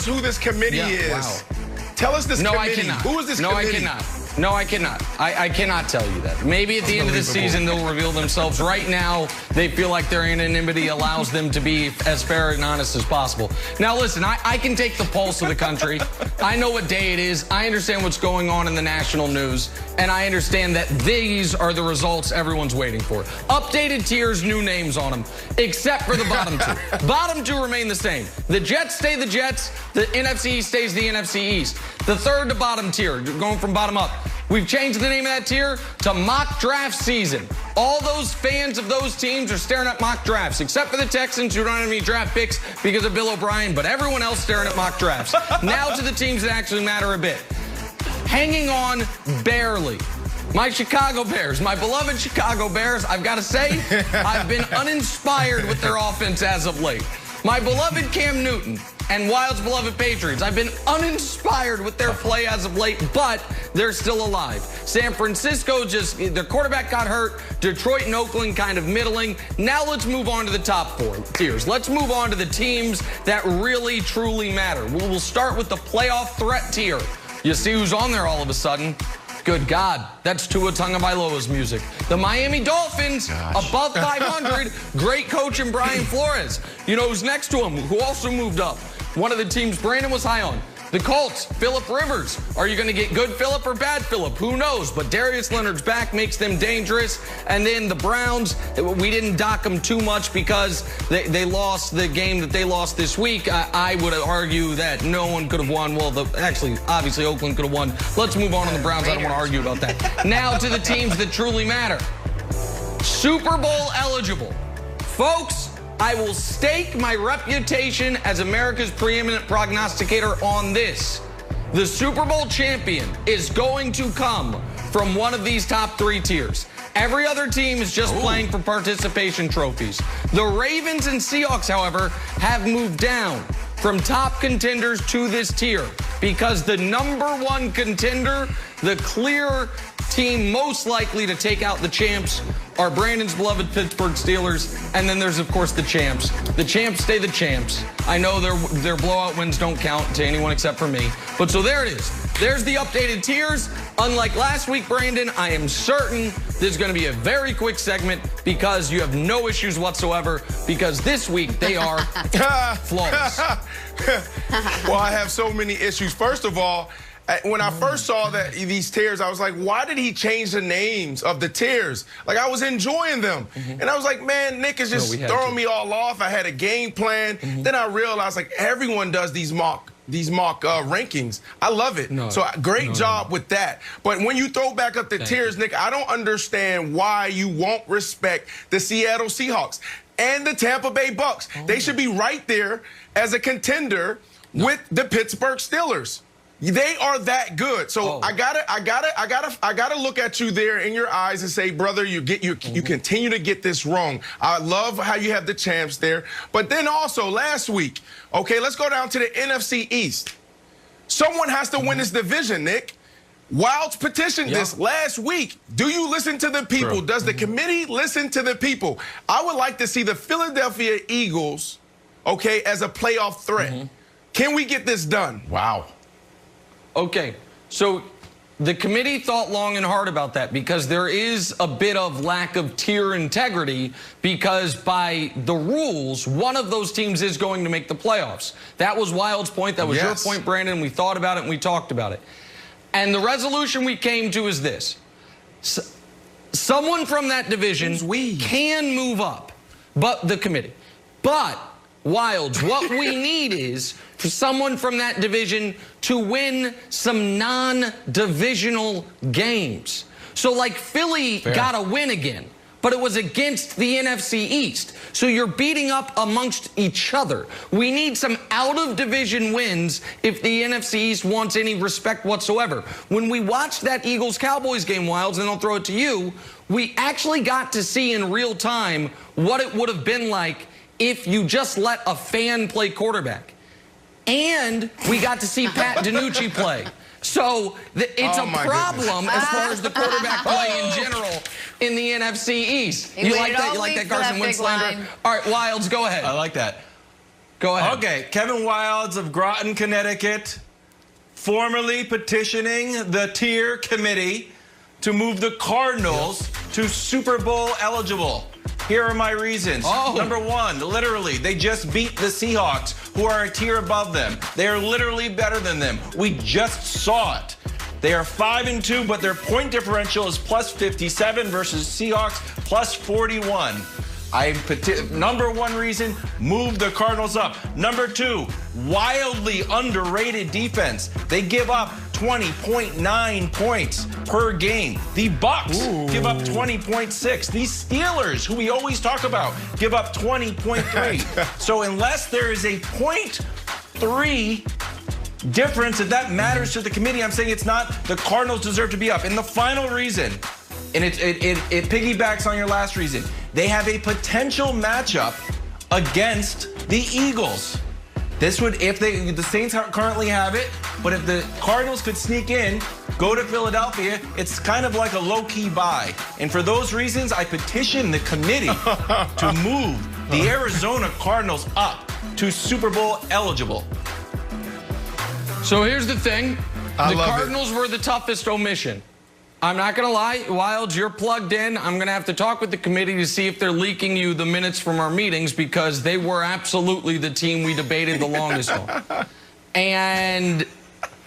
us who this committee is. Wow. Tell us this committee. I cannot. Who is this committee? No, I cannot. No, I cannot. I cannot tell you that. Maybe at the end of the season they'll reveal themselves. Right now, they feel like their anonymity allows them to be as fair and honest as possible. Now, listen, I can take the pulse of the country. I know what day it is. I understand what's going on in the national news. And I understand that these are the results everyone's waiting for. Updated tiers, new names on them, except for the bottom two. Bottom two remain the same. The Jets stay the Jets. The NFC East stays the NFC East. The third to bottom tier, going from bottom up. We've changed the name of that tier to mock draft season. All those fans of those teams are staring at mock drafts, except for the Texans who don't have any draft picks because of Bill O'Brien, but everyone else staring at mock drafts. Now to the teams that actually matter a bit. Hanging on barely. My Chicago Bears, my beloved Chicago Bears, I've got to say, I've been uninspired with their offense as of late. My beloved Cam Newton and Wild's beloved Patriots, I've been uninspired with their play as of late, but they're still alive. San Francisco their quarterback got hurt. Detroit and Oakland kind of middling. Now let's move on to the top four tiers. Let's move on to the teams that really, truly matter. We'll start with the playoff threat tier. You see who's on there all of a sudden? Good God, that's Tua Tagovailoa's music. The Miami Dolphins, above 500, great coach in Brian Flores. You know who's next to him, who also moved up? One of the teams Brandon was high on. The Colts, Phillip Rivers. Are you going to get good Phillip or bad Phillip? Who knows? But Darius Leonard's back makes them dangerous. And then the Browns, we didn't dock them too much because they lost the game that they lost this week. I would argue that no one could have won. Well, actually, obviously, Oakland could have won. Let's move on to the Browns. I don't want to argue about that. Now to the teams that truly matter. Super Bowl eligible. Folks, I will stake my reputation as America's preeminent prognosticator on this. The Super Bowl champion is going to come from one of these top three tiers. Every other team is just playing for participation trophies. The Ravens and Seahawks, however, have moved down from top contenders to this tier because the number one contender, the clear team most likely to take out the champs, are Brandon's beloved Pittsburgh Steelers, and then there's, of course, the champs. The champs stay the champs. I know their blowout wins don't count to anyone except for me, but so there it is. There's the updated tiers. Unlike last week, Brandon, I am certain this is going to be a very quick segment because you have no issues whatsoever because this week they are flawless. Well, I have so many issues. First of all, when I first saw these tiers, I was like, why did he change the names of the tiers? Like, I was enjoying them. And I was like, man, Nick is just throwing me all off. I had a game plan. Then I realized, like, everyone does these mock rankings. I love it. So great job with that. But when you throw back up the tiers, Nick, I don't understand why you won't respect the Seattle Seahawks and the Tampa Bay Bucks. They should be right there as a contender with the Pittsburgh Steelers. They are that good. So I gotta look at you there in your eyes and say, brother, you continue to get this wrong. I love how you have the champs there. But then also last week, okay, let's go down to the NFC East. Someone has to win this division, Nick. Wilds petitioned this last week. Do you listen to the people? Does the committee listen to the people? I would like to see the Philadelphia Eagles, okay, as a playoff threat. Can we get this done? Wow. Okay, so the committee thought long and hard about that because there is a bit of lack of tier integrity because by the rules, one of those teams is going to make the playoffs. That was Wild's point. That was your point, Brandon. We thought about it and we talked about it. And the resolution we came to is this. Someone from that division can move up, but the committee. But Wilds, what we need is for someone from that division to win some non-divisional games. So like Philly got a win again, but it was against the NFC East. So you're beating up amongst each other. We need some out-of-division wins if the NFC East wants any respect whatsoever. When we watched that Eagles-Cowboys game, Wilds, and I'll throw it to you, we actually got to see in real time what it would have been like if you just let a fan play quarterback. And we got to see Pat DiNucci play. So it's a problem as far as the quarterback play in general in the NFC East. You like that? You like that Carson Wentz slander? All right, Wilds, go ahead. I like that. Go ahead. Okay, Kevin Wildes of Groton, Connecticut, formally petitioning the tier committee to move the Cardinals to Super Bowl eligible. Here are my reasons. Number one, literally, they just beat the Seahawks, who are a tier above them. They are literally better than them. We just saw it. They are 5-2, but their point differential is plus 57 versus Seahawks plus 41. Number one reason, move the Cardinals up. Number two, wildly underrated defense. They give up 20.9 points per game. The Bucks give up 20.6. These Steelers, who we always talk about, give up 20.3. So unless there is a 0.3 difference, if that matters to the committee, I'm saying it's not. The Cardinals deserve to be up. And the final reason, and it piggybacks on your last reason, they have a potential matchup against the Eagles. This would, if the Saints currently have it, but if the Cardinals could sneak in, go to Philadelphia, it's kind of like a low-key bye. And for those reasons, I petition the committee to move the Arizona Cardinals up to Super Bowl eligible. So here's the thing. The Cardinals were the toughest omission. I'm not going to lie, Wildes, you're plugged in. I'm going to have to talk with the committee to see if they're leaking you the minutes from our meetings, because they were absolutely the team we debated the longest on. And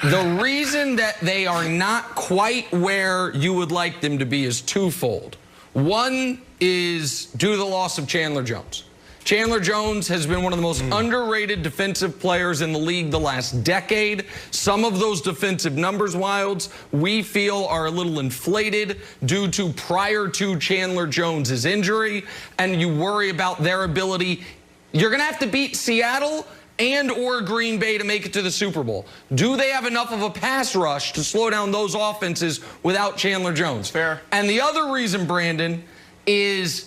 the reason that they are not quite where you would like them to be is twofold. One is due to the loss of Chandler Jones. Chandler Jones has been one of the most underrated defensive players in the league the last decade. Some of those defensive numbers, Wildes, we feel are a little inflated due to prior to Chandler Jones's injury, and you worry about their ability. You're going to have to beat Seattle and or Green Bay to make it to the Super Bowl. Do they have enough of a pass rush to slow down those offenses without Chandler Jones? Fair. And the other reason, Brandon, is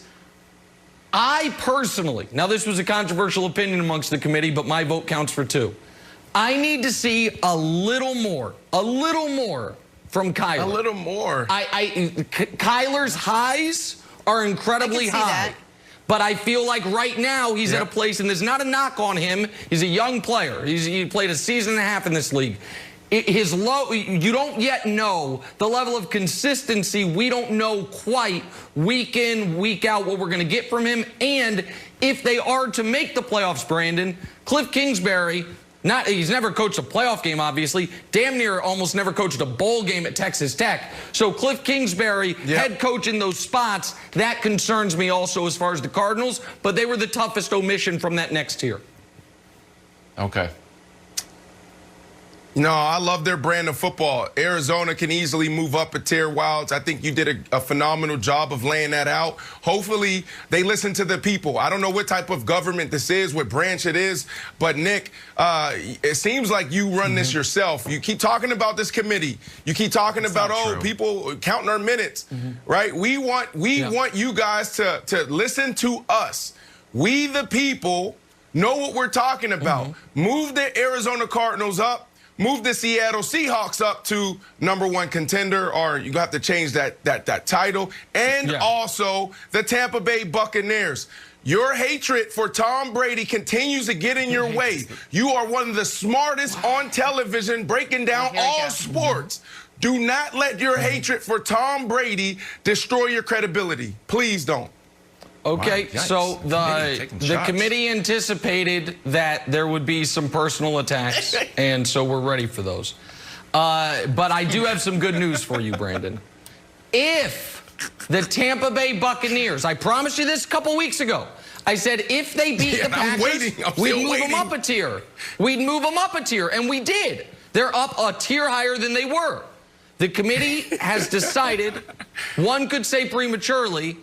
I personally, now this was a controversial opinion amongst the committee, but my vote counts for two. I need to see a little more from Kyler. A little more. Kyler's highs are incredibly high. But I feel like right now he's at a place, and there's not a knock on him. He's a young player. He played a season and a half in this league. His low, you don't yet know the level of consistency. We don't know quite week in, week out what we're going to get from him. And if they are to make the playoffs, Brandon, Cliff Kingsbury, he's never coached a playoff game, obviously. Damn near almost never coached a bowl game at Texas Tech. So Cliff Kingsbury, head coach in those spots, that concerns me also as far as the Cardinals. But they were the toughest omission from that next tier. Okay. No, I love their brand of football. Arizona can easily move up a tier, Wildes. I think you did a phenomenal job of laying that out. Hopefully, they listen to the people. I don't know what type of government this is, what branch it is, but Nick, it seems like you run this yourself. You keep talking about this committee. You keep talking about, people counting our minutes, right? We want you guys to listen to us. We, the people, know what we're talking about. Move the Arizona Cardinals up. Move the Seattle Seahawks up to #1 contender, or you have to change that title. And also the Tampa Bay Buccaneers. Your hatred for Tom Brady continues to get in your way. You are one of the smartest on television, breaking down all sports. Do not let your hatred for Tom Brady destroy your credibility. Please don't. Okay, so the committee anticipated that there would be some personal attacks, and so we're ready for those. But I do have some good news for you, Brandon. If the Tampa Bay Buccaneers, I promised you this a couple weeks ago, I said if they beat the Packers, we'd move them up a tier. We'd move them up a tier, and we did. They're up a tier higher than they were. The committee has decided, one could say prematurely,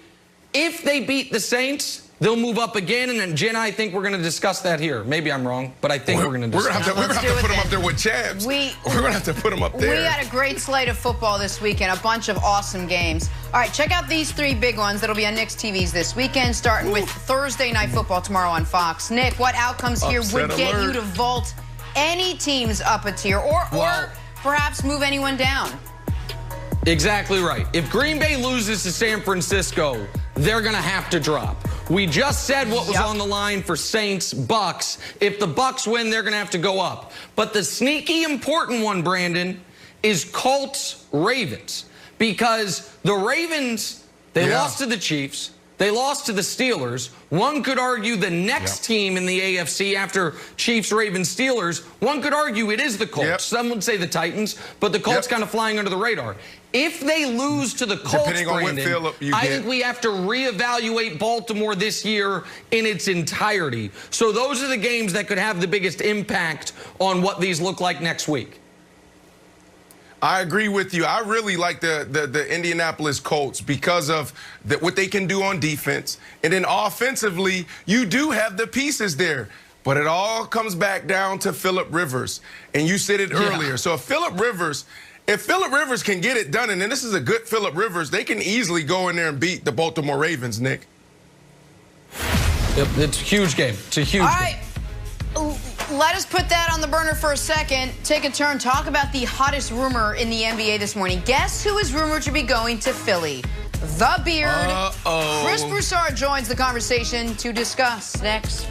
if they beat the Saints, they'll move up again. And then, Jen, I think we're going to discuss that here. Maybe I'm wrong, but I think we're going to discuss that. We're going to have to put them up there with champs. We're going to have to put them up there. We had a great slate of football this weekend, a bunch of awesome games. All right, check out these three big ones that'll be on Nick's TVs this weekend, starting with Thursday Night Football tomorrow on Fox. Nick, what outcomes here would get you to vault any teams up a tier or perhaps move anyone down? Exactly right. If Green Bay loses to San Francisco, they're going to have to drop. We just said what was on the line for Saints, Bucks. If the Bucks win, they're going to have to go up. But the sneaky important one, Brandon, is Colts, Ravens. Because the Ravens, they lost to the Chiefs. They lost to the Steelers. One could argue the next team in the AFC after Chiefs, Ravens, Steelers, one could argue it is the Colts. Some would say the Titans, but the Colts kind of flying under the radar. If they lose to the Colts, Brandon, I think we have to reevaluate Baltimore this year in its entirety. So those are the games that could have the biggest impact on what these look like next week. I agree with you. I really like the Indianapolis Colts because of what they can do on defense. And then offensively, you do have the pieces there. But it all comes back down to Phillip Rivers. And you said it earlier. So if Phillip Rivers can get it done, and then this is a good Phillip Rivers, they can easily go in there and beat the Baltimore Ravens, Nick. It's a huge game. It's a huge game. Let us put that on the burner for a second. Take a turn. Talk about the hottest rumor in the NBA this morning. Guess who is rumored to be going to Philly? The Beard. Chris Broussard joins the conversation to discuss next.